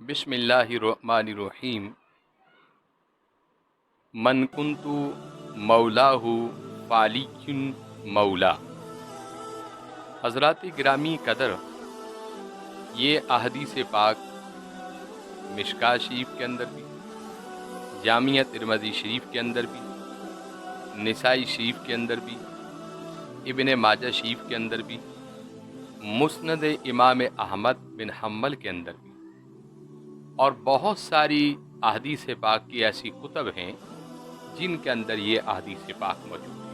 بسم اللہ الرحمن الرحیم من کنتو مولاہ فعلی مولا۔ حضرات گرامی قدر، یہ احادیث پاک مشکاہ شریف کے اندر بھی، جامعہ ترمذی شریف کے اندر بھی، نسائی شریف کے اندر بھی، ابن ماجہ شریف کے اندر بھی، مسند امام احمد بن حنبل کے اندر بھی، اور بہت ساری احادیث پاک کی ایسی کتب ہیں جن کے اندر یہ احادیث پاک موجود ہیں۔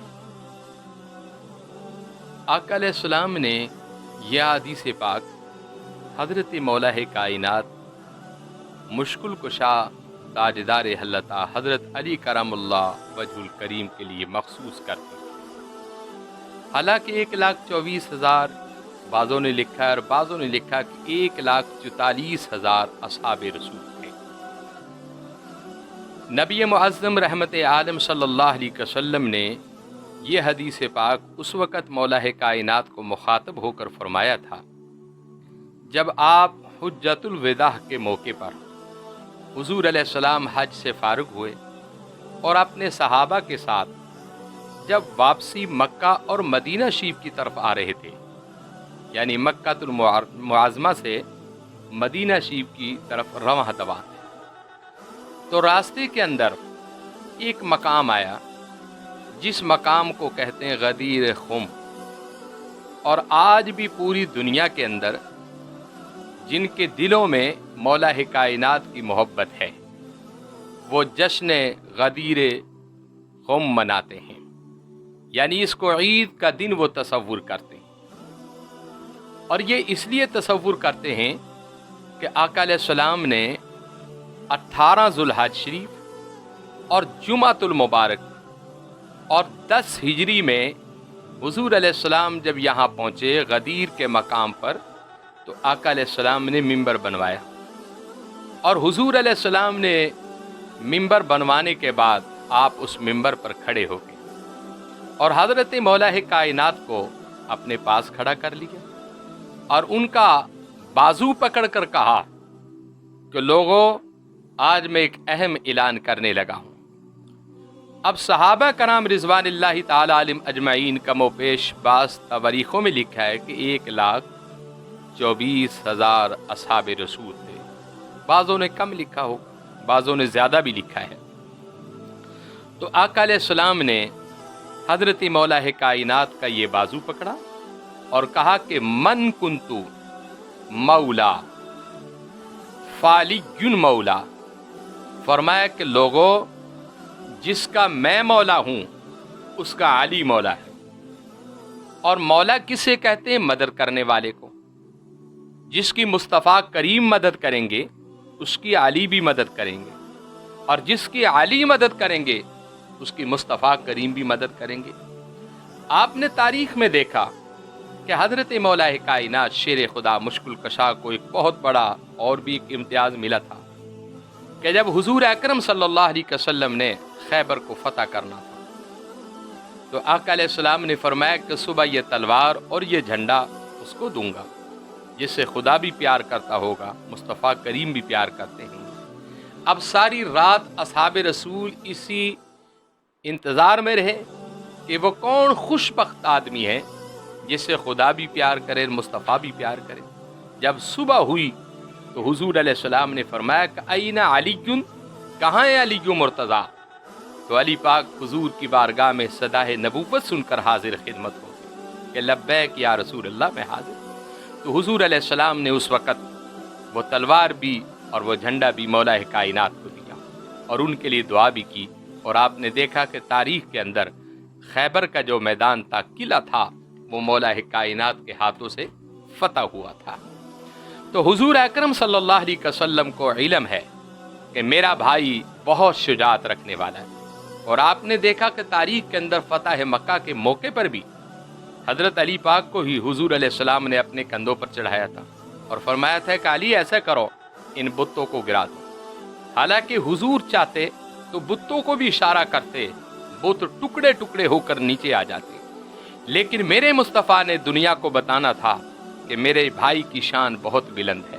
آقا علیہ السلام نے یہ احادیث پاک حضرت مولا کائنات مشکل کشا تاجدار حلتا حضرت علی کرم اللہ وجہ الکریم کے لیے مخصوص کر دی۔ حالانکہ 1,24,000 بعضوں نے لکھا ہے اور بعضوں نے لکھا کہ 1,44,000 اصحاب رسول تھے۔ نبی معظم رحمت عالم صلی اللہ علیہ وسلم نے یہ حدیث پاک اس وقت مولا کائنات کو مخاطب ہو کر فرمایا تھا جب آپ حجۃ الوداع کے موقع پر حضور علیہ السلام حج سے فارغ ہوئے اور اپنے صحابہ کے ساتھ جب واپسی مکہ اور مدینہ شریف کی طرف آ رہے تھے، یعنی مکہ المعظمہ سے مدینہ شریف کی طرف رواں دواں تھے، تو راستے کے اندر ایک مقام آیا جس مقام کو کہتے ہیں غدیر خم، اور آج بھی پوری دنیا کے اندر جن کے دلوں میں مولا کائنات کی محبت ہے وہ جشن غدیر خم مناتے ہیں، یعنی اس کو عید کا دن وہ تصور کرتے ہیں، اور یہ اس لیے تصور کرتے ہیں کہ آقا علیہ السلام نے 18 ذوالحج شریف اور جمعۃ المبارک اور 10 ہجری میں حضور علیہ السلام جب یہاں پہنچے غدیر کے مقام پر تو آقا علیہ السلام نے منبر بنوایا، اور حضور علیہ السلام نے منبر بنوانے کے بعد آپ اس منبر پر کھڑے ہو گئے اور حضرت مولا کائنات کو اپنے پاس کھڑا کر لیا اور ان کا بازو پکڑ کر کہا کہ لوگوں، آج میں ایک اہم اعلان کرنے لگا ہوں۔ اب صحابہ کرام رضوان اللہ تعالی علیہم اجمعین کم و پیش بعض تواریخوں میں لکھا ہے کہ 1,24,000 اصحاب رسول تھے، بعضوں نے کم لکھا ہو، بعضوں نے زیادہ بھی لکھا ہے۔ تو آقا علیہ السلام نے حضرت مولا کائنات کا یہ بازو پکڑا اور کہا کہ من کنتو مولا فعلی مولا، فرمایا کہ لوگوں، جس کا میں مولا ہوں اس کا علی مولا ہے۔ اور مولا کسے کہتے ہیں؟ مدد کرنے والے کو۔ جس کی مصطفیٰ کریم مدد کریں گے اس کی علی بھی مدد کریں گے، اور جس کی علی مدد کریں گے اس کی مصطفیٰ کریم بھی مدد کریں گے۔ آپ نے تاریخ میں دیکھا کہ حضرت مولا کائنات شیر خدا مشکل کشا کو ایک بہت بڑا اور بھی ایک امتیاز ملا تھا کہ جب حضور اکرم صلی اللہ علیہ وسلم نے خیبر کو فتح کرنا تھا تو آقا علیہ السلام نے فرمایا کہ صبح یہ تلوار اور یہ جھنڈا اس کو دوں گا جس سے خدا بھی پیار کرتا ہوگا، مصطفیٰ کریم بھی پیار کرتے ہیں۔ اب ساری رات اصحاب رسول اسی انتظار میں رہے کہ وہ کون خوش بخت آدمی ہے جس سے خدا بھی پیار کرے، مصطفیٰ بھی پیار کرے۔ جب صبح ہوئی تو حضور علیہ السلام نے فرمایا کہ این علی، کہاں ہے علی مرتضیٰ؟ تو علی پاک حضور کی بارگاہ میں صدائے نبوت سن کر حاضر خدمت ہو گئے کہ لبیک یا رسول اللہ، میں حاضر۔ تو حضور علیہ السلام نے اس وقت وہ تلوار بھی اور وہ جھنڈا بھی مولا کائنات کو دیا اور ان کے لیے دعا بھی کی، اور آپ نے دیکھا کہ تاریخ کے اندر خیبر کا جو میدان تھا، قلعہ تھا، وہ مولا کائنات کے ہاتھوں سے فتح ہوا تھا۔ تو حضور اکرم صلی اللہ علیہ وسلم کو علم ہے کہ میرا بھائی بہت شجاعت رکھنے والا ہے، اور آپ نے دیکھا کہ تاریخ کے اندر فتح مکہ کے موقع پر بھی حضرت علی پاک کو ہی حضور علیہ السلام نے اپنے کندھوں پر چڑھایا تھا اور فرمایا تھا کہ علی ایسا کرو، ان بتوں کو گرا دو۔ حالانکہ حضور چاہتے تو بتوں کو بھی اشارہ کرتے، بت ٹکڑے ٹکڑے ہو کر نیچے آ جاتے، لیکن میرے مصطفیٰ نے دنیا کو بتانا تھا کہ میرے بھائی کی شان بہت بلند ہے۔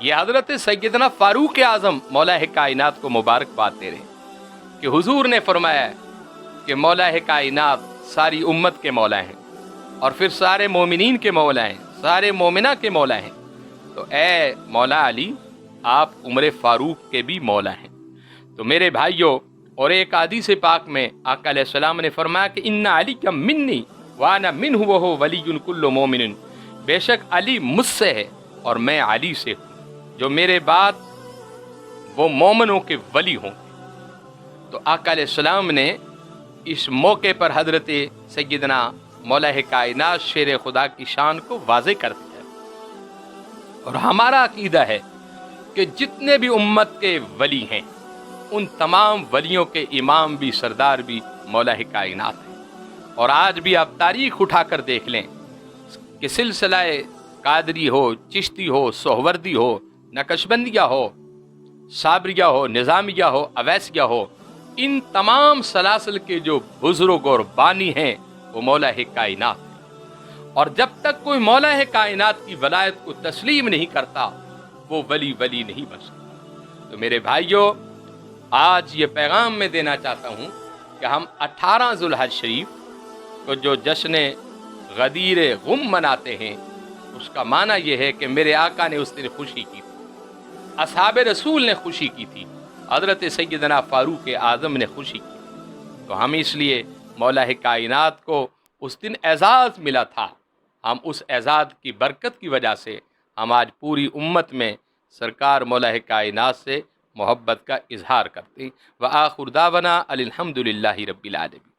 یہ حضرت سیدنا فاروق اعظم مولا کائنات کو مبارکباد دے رہے ہیں کہ حضور نے فرمایا کہ مولا کائنات ساری امت کے مولا ہیں اور پھر سارے مومنین کے مولا ہیں، سارے مومنہ کے مولا ہیں، تو اے مولا علی آپ عمر فاروق کے بھی مولا ہیں۔ تو میرے بھائیوں، اور ایک حدیث پاک میں آقا علیہ السلام نے فرمایا کہ ان علی کا منی وانا منہ وہو ولی کل مومن، بے شک علی مجھ سے ہے اور میں علی سے ہوں، جو میرے بعد وہ مومنوں کے ولی ہوں گے۔ تو آقا علیہ السلام نے اس موقع پر حضرت سیدنا مولا کائنات شیر خدا کی شان کو واضح کر دیا ہے۔ اور ہمارا عقیدہ ہے کہ جتنے بھی امت کے ولی ہیں ان تمام ولیوں کے امام بھی سردار بھی مولا کائنات ہیں۔ اور آج بھی آپ تاریخ اٹھا کر دیکھ لیں کہ سلسلہ قادری ہو، چشتی ہو، سہوردی ہو، نقشبندیہ ہو، صابریہ ہو، نظامیہ ہو، اویسیہ ہو، ان تمام سلاسل کے جو بزرگ اور بانی ہیں وہ مولا کائنات ہیں۔ اور جب تک کوئی مولا کائنات کی ولایت کو تسلیم نہیں کرتا وہ ولی نہیں بن سکتا۔ تو میرے بھائیوں، آج یہ پیغام میں دینا چاہتا ہوں کہ ہم 18 ذوالحج شریف کو جو جشن غدیر غم مناتے ہیں، اس کا معنی یہ ہے کہ میرے آقا نے اس دن خوشی کی تھی، اصحاب رسول نے خوشی کی تھی، حضرت سیدنا فاروق اعظم نے خوشی کی تھی۔ تو ہم اس لیے مولا کائنات کو اس دن اعزاز ملا تھا، ہم اس اعزاز کی برکت کی وجہ سے ہم آج پوری امت میں سرکار مولا کائنات سے محبت کا اظہار کرتے ہیں۔ وآخر دعوانا الحمدللہ رب العالمین۔